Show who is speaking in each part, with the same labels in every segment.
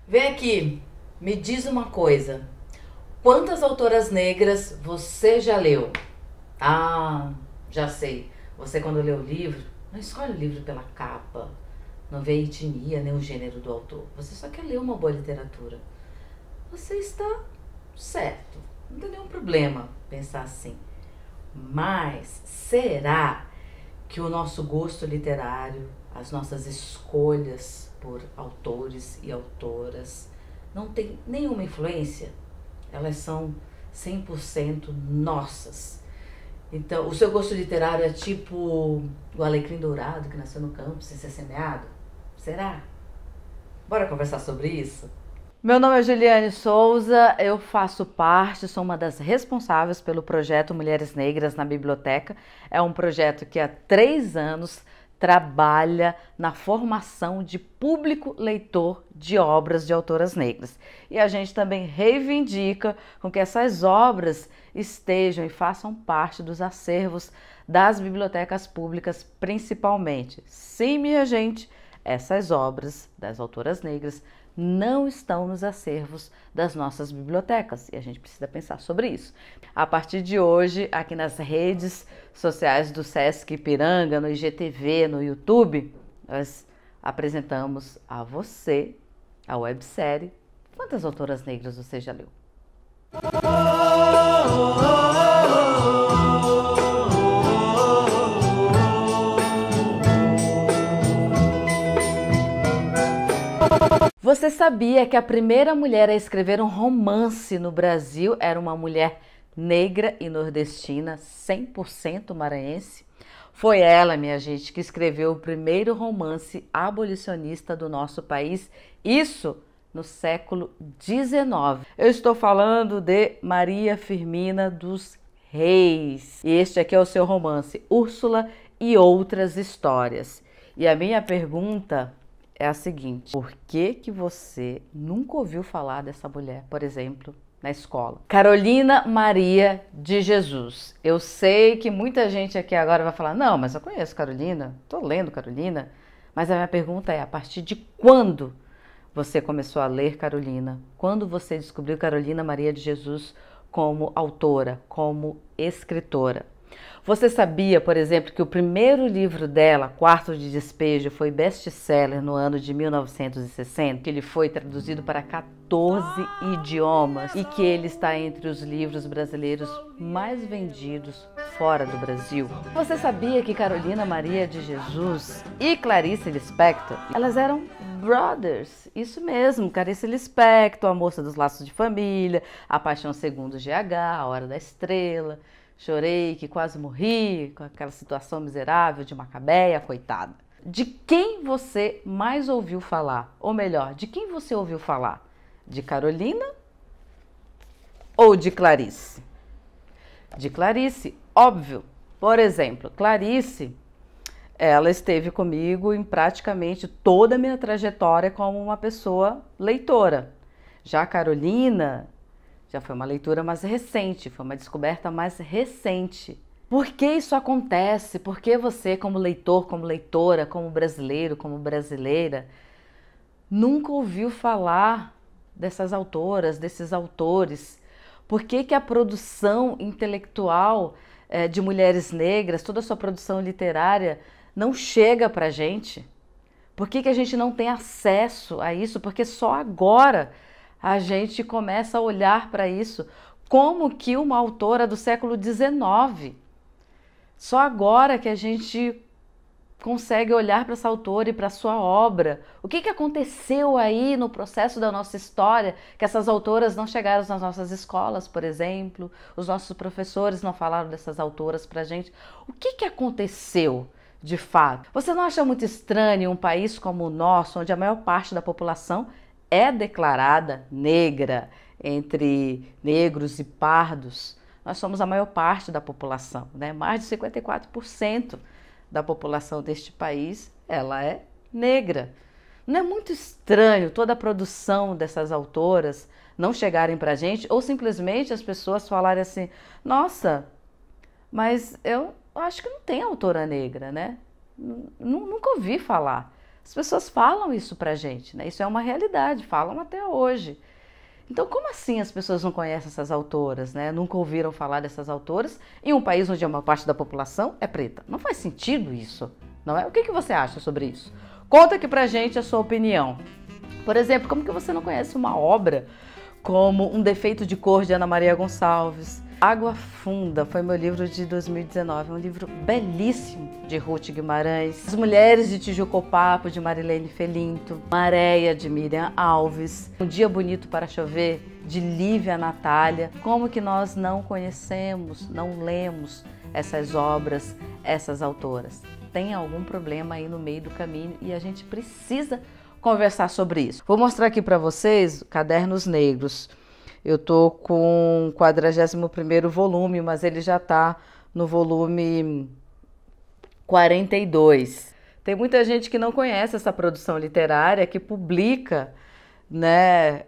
Speaker 1: Vem aqui, me diz uma coisa. Quantas autoras negras você já leu? Ah, já sei. Você quando lê o livro, não escolhe o livro pela capa, não vê a etnia nem o gênero do autor. Você só quer ler uma boa literatura. Você está certo. Não tem nenhum problema pensar assim. Mas será que o nosso gosto literário, as nossas escolhas por autores e autoras não tem nenhuma influência? Elas são 100% nossas. Então, o seu gosto literário é tipo o alecrim dourado que nasceu no campo sem ser semeado? Será? Bora conversar sobre isso? Meu nome é Juliane Souza, eu faço parte, sou uma das responsáveis pelo projeto Mulheres Negras na Biblioteca. É um projeto que há 3 anos trabalha na formação de público leitor de obras de autoras negras. E a gente também reivindica com que essas obras estejam e façam parte dos acervos das bibliotecas públicas, principalmente. Sim, minha gente, essas obras das autoras negras não estão nos acervos das nossas bibliotecas e a gente precisa pensar sobre isso. A partir de hoje, aqui nas redes sociais do Sesc Ipiranga, no IGTV, no YouTube, nós apresentamos a você a websérie Quantas Autoras Negras Você Já Leu? Você sabia que a primeira mulher a escrever um romance no Brasil era uma mulher negra e nordestina, 100% maranhense? Foi ela, minha gente, que escreveu o primeiro romance abolicionista do nosso país, isso no século XIX. Eu estou falando de Maria Firmina dos Reis. E este aqui é o seu romance, Úrsula e Outras Histórias. E a minha pergunta é a seguinte: por que você nunca ouviu falar dessa mulher, por exemplo, na escola? Carolina Maria de Jesus. Eu sei que muita gente aqui agora vai falar, não, mas eu conheço Carolina, estou lendo Carolina. Mas a minha pergunta é, a partir de quando você começou a ler Carolina? Quando você descobriu Carolina Maria de Jesus como autora, como escritora? Você sabia, por exemplo, que o primeiro livro dela, Quarto de Despejo, foi best-seller no ano de 1960? Que ele foi traduzido para 14 idiomas e que ele está entre os livros brasileiros mais vendidos fora do Brasil? Você sabia que Carolina Maria de Jesus e Clarice Lispector, elas eram brothers? Isso mesmo, Clarice Lispector, A Moça dos Laços de Família, A Paixão Segundo GH, A Hora da Estrela. Chorei que quase morri, com aquela situação miserável de Macabeia, coitada. De quem você mais ouviu falar? Ou melhor, de quem você ouviu falar? De Carolina ou de Clarice? De Clarice, óbvio. Por exemplo, Clarice, ela esteve comigo em praticamente toda a minha trajetória como uma pessoa leitora. Já a Carolina já foi uma leitura mais recente, foi uma descoberta mais recente. Por que isso acontece? Por que você, como leitor, como leitora, como brasileiro, como brasileira, nunca ouviu falar dessas autoras, desses autores? Por que que a produção intelectual de mulheres negras, toda a sua produção literária, não chega pra gente? Por que que a gente não tem acesso a isso? Porque só agora a gente começa a olhar para isso como que uma autora do século XIX. Só agora que a gente consegue olhar para essa autora e para sua obra. O que que aconteceu aí no processo da nossa história que essas autoras não chegaram nas nossas escolas, por exemplo? Os nossos professores não falaram dessas autoras para a gente. O que que aconteceu de fato? Você não acha muito estranho um país como o nosso, onde a maior parte da população é declarada negra, entre negros e pardos? Nós somos a maior parte da população, né? Mais de 54% da população deste país, ela é negra. Não é muito estranho toda a produção dessas autoras não chegarem para a gente, ou simplesmente as pessoas falarem assim, nossa, mas eu acho que não tem autora negra, né? Nunca ouvi falar. As pessoas falam isso pra gente, né? Isso é uma realidade, falam até hoje. Então, como assim as pessoas não conhecem essas autoras, né? Nunca ouviram falar dessas autoras em um país onde uma parte da população é preta? Não faz sentido isso, não é? O que você acha sobre isso? Conta aqui pra gente a sua opinião. Por exemplo, como que você não conhece uma obra como Um Defeito de Cor, de Ana Maria Gonçalves? Água Funda foi meu livro de 2019, um livro belíssimo de Ruth Guimarães. As Mulheres de Tijuco-Papo, de Marilene Felinto. Maréia, de Miriam Alves. Um Dia Bonito para Chover, de Lívia Natália. Como que nós não conhecemos, não lemos essas obras, essas autoras? Tem algum problema aí no meio do caminho e a gente precisa conversar sobre isso. Vou mostrar aqui para vocês Cadernos Negros. Eu tô com o 41º volume, mas ele já tá no volume 42. Tem muita gente que não conhece essa produção literária, que publica, né,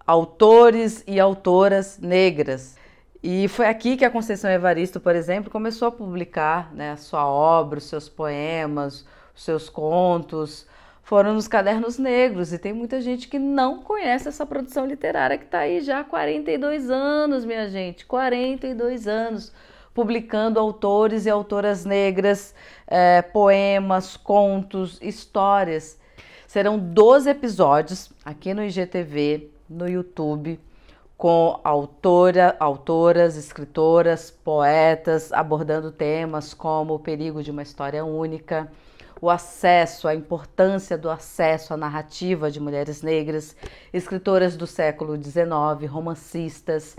Speaker 1: autores e autoras negras. E foi aqui que a Conceição Evaristo, por exemplo, começou a publicar, né, a sua obra, os seus poemas, os seus contos. Foram nos Cadernos Negros, e tem muita gente que não conhece essa produção literária que está aí já há 42 anos, minha gente, 42 anos, publicando autores e autoras negras, poemas, contos, histórias. Serão 12 episódios aqui no IGTV, no YouTube, com autoras, escritoras, poetas, abordando temas como o perigo de uma história única, o acesso, a importância do acesso à narrativa de mulheres negras, escritoras do século XIX, romancistas,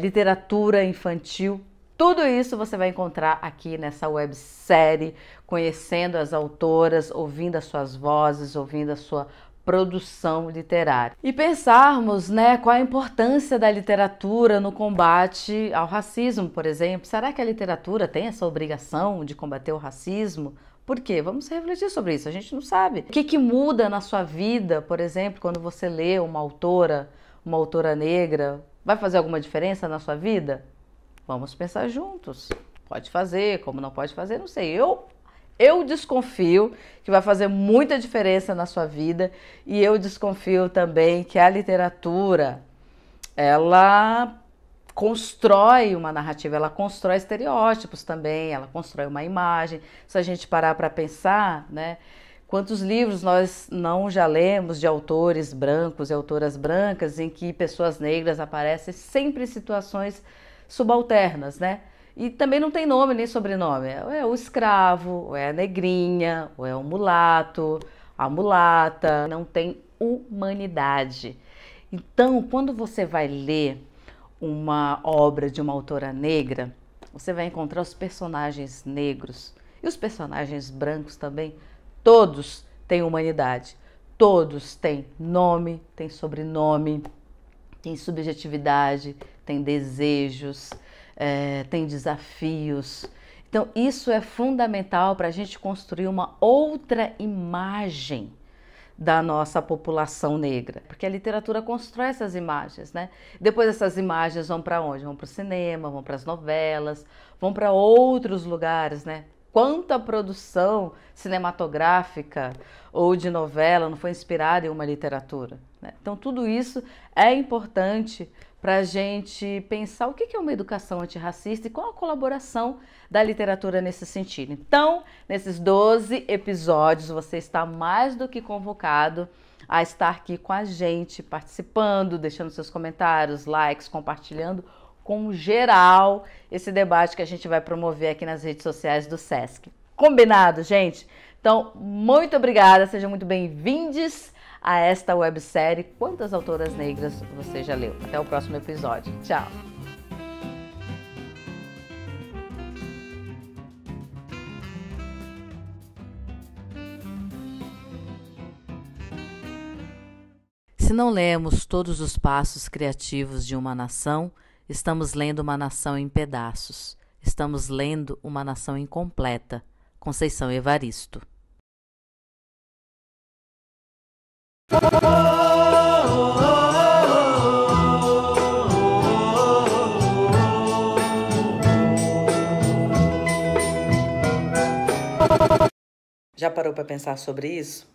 Speaker 1: literatura infantil. Tudo isso você vai encontrar aqui nessa websérie, conhecendo as autoras, ouvindo as suas vozes, ouvindo a sua produção literária. E pensarmos, né, qual a importância da literatura no combate ao racismo, por exemplo. Será que a literatura tem essa obrigação de combater o racismo? Por quê? Vamos refletir sobre isso, a gente não sabe. O que muda na sua vida, por exemplo, quando você lê uma autora negra? Vai fazer alguma diferença na sua vida? Vamos pensar juntos. Pode fazer, como não pode fazer, não sei. Eu desconfio que vai fazer muita diferença na sua vida, e eu desconfio também que a literatura, ela constrói uma narrativa, ela constrói estereótipos também, ela constrói uma imagem. Se a gente parar para pensar, né, quantos livros nós não já lemos de autores brancos e autoras brancas em que pessoas negras aparecem sempre em situações subalternas, né? E também não tem nome nem sobrenome. É o escravo, ou é a negrinha, ou é o mulato, a mulata. Não tem humanidade. Então, quando você vai ler uma obra de uma autora negra, você vai encontrar os personagens negros e os personagens brancos também. Todos têm humanidade, todos têm nome, têm sobrenome, têm subjetividade, têm desejos, têm desafios. Então isso é fundamental para a gente construir uma outra imagem da nossa população negra, porque a literatura constrói essas imagens, né? Depois essas imagens vão para onde? Vão para o cinema, vão para as novelas, vão para outros lugares, né? Quanta produção cinematográfica ou de novela não foi inspirada em uma literatura, né? Então tudo isso é importante para a gente pensar o que é uma educação antirracista e qual a colaboração da literatura nesse sentido. Então, nesses 12 episódios, você está mais do que convocado a estar aqui com a gente, participando, deixando seus comentários, likes, compartilhando com geral esse debate que a gente vai promover aqui nas redes sociais do SESC. Combinado, gente? Então, muito obrigada, sejam muito bem-vindos a esta websérie. Quantas autoras negras você já leu? Até o próximo episódio. Tchau! Se não lemos todos os passos criativos de uma nação, estamos lendo uma nação em pedaços. Estamos lendo uma nação incompleta. Conceição Evaristo. Já parou para pensar sobre isso?